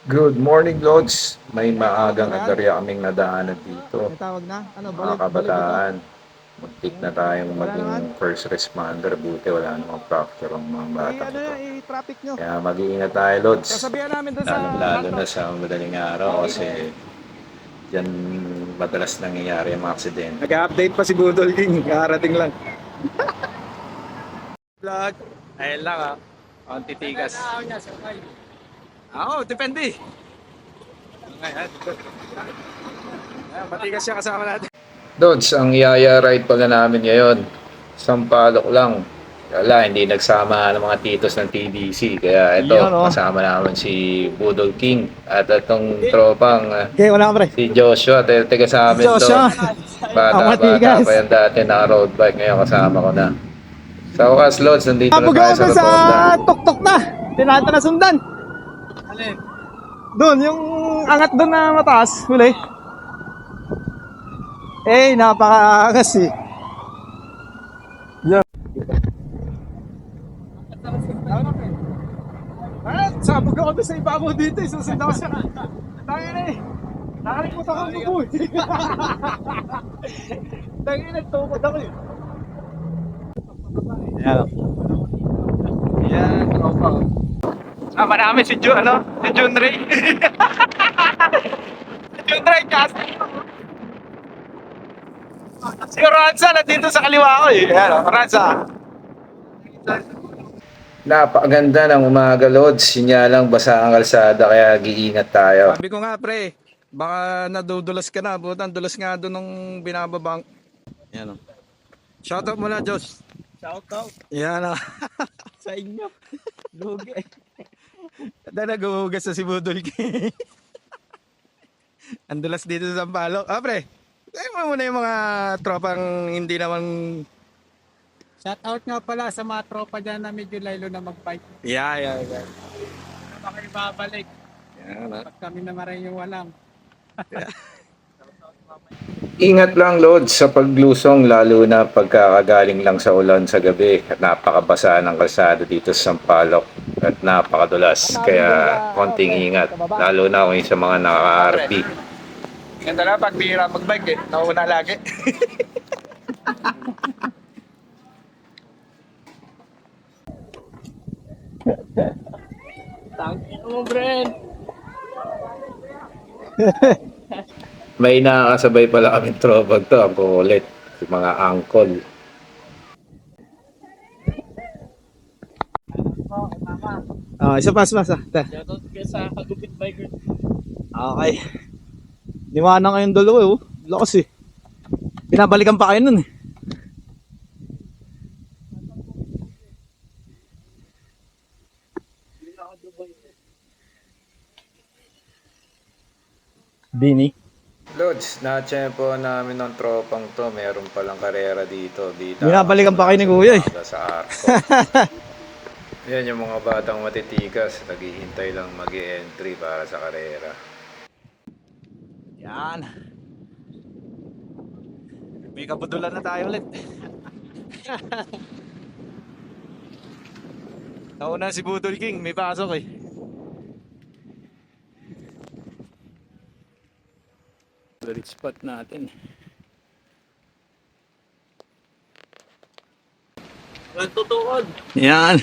Good morning, Lods. May Tawag maagang na yan? agarya kaming nadaanan dito. May tawag na? Ano, Mga balikbayan? kabataan, muntik na tayong Wala maging naman? first responder. Buti wala namang fracture ang mga batang Ano ito. yan, i-traffic nyo. Kaya mag-iingat tayo, Lods. Sasabihan namin doon sa Lalo-lalo kanto. na sa madaling araw kasi dyan madalas nangyayari ang mga aksidente. Nag-update pa si Budol King. Karating lang. Vlog. Ayun lang ah. Ang titigas. Oo, depende. Matigas siya kasama natin. Dodge, ang Yaya ride pala namin ngayon. Sampalok lang. Wala, hindi nagsama ng mga titos ng TDC. Kaya ito, Yun, oh. kasama naman si Budol King. At itong tropang Okay, wala ka pre. si Joshua. Taga sa amin to. Joshua. Ang Bata-bata matigas. pa yan dati na road bike. Ngayon kasama ko na. Sa wakas, Lods, nandito na Napag tayo ako sa doon sa Rotonda. tuktok na. Tinata na sundan. Doon, yung angat doon na mataas. Huli. Napaka-angas eh. Yan. Sabog ako doon sa ibabaw dito eh. Susunod ako siya. Tangin na eh. Nakalimutan ko ang bubuy. Tangin na, tukod ako eh. Yan. Yan, tropa. Sama namin si Jun, Si Jun Ray. Si Jun Ray, casting. Si Ranza, nandito sa kaliwa ko eh. Yan, Ranza. Napakaganda ng umaga, Lods. Sinyalang basa ang kalsada kaya giingat tayo. Sabi ko nga pre, baka nadudulas ka na. Butan, dulas nga doon nung binababang. Yan o. Shoutout muna, Josh. Shoutout. Yan o. Sa inyo. Lugi. Kada nag-uugas sa si Budol King. Ang dulas dito sa Sampaloc. Pre, tayo mo muna yung mga tropang hindi naman... Shout out nga pala sa mga tropa dyan na medyo laylo na mag-bike. Yeah. Baka ibabalik Yan o. pag kami naman rin yung walang. Ingat lang, Lods, sa paglusong lalo na pagkakagaling lang sa ulan sa gabi. Napakabasa ng kalsada dito sa Sampaloc at napakadulas. Kaya konting ingat, lalo na kung sa mga naka-RP. Ganda na pag bihira mag-bike eh. Nauna lagi. Tangin mo, Bren! May nakakasabay pala kami tropag to, ang kulit. Yung mga angkol. Isa pa. Shoutout kayo sa Kagupit Biker. Okay. Liwanag kayong dalawa eh. Lakas eh. Pinabalikan pa kayo nun eh. Bini. Lods, na-tsempo namin ng tropang to. Meron palang karera dito. Binabalikan pa kayo ni Kuya eh. Sa Arco. Yan yung mga batang matitikas. Naghihintay lang mag-entry para sa karera. Yan. May kabudulan na tayo ulit. Nauna si Budol King, may pasok eh. Favorite spot natin. Nagtutuod! Yan.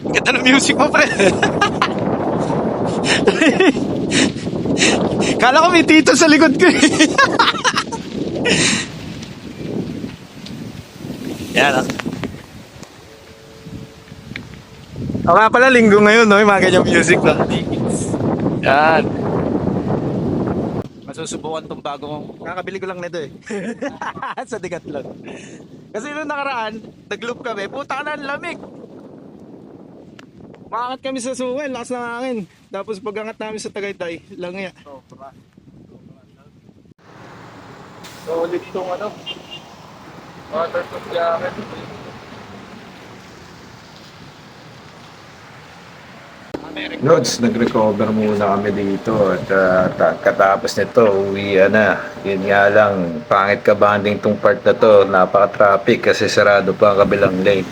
Ganda ng music mo, pre. Kala ko may tito sa likod ko eh. Yan ah. O nga pala, linggo ngayon, no? Yung mga ganyang music, no? Yan. Masusubukan tong bagong... Kakabili ko lang nito eh. Sa Decathlon. Kasi nung nakaraan, nag-loop kami, puta ka na, lamig. Maangat kami sa sungan, lakas ng hangin. Tapos pag-angat namin sa Tagaytay, langya. Solid itong waterproof jacket. Lods, nag-recover muna kami dito at katapos nito, uwi na. Yun nga lang, pangit ka banding tong part na to, napaka-traffic kasi sarado pa ang kabilang lane.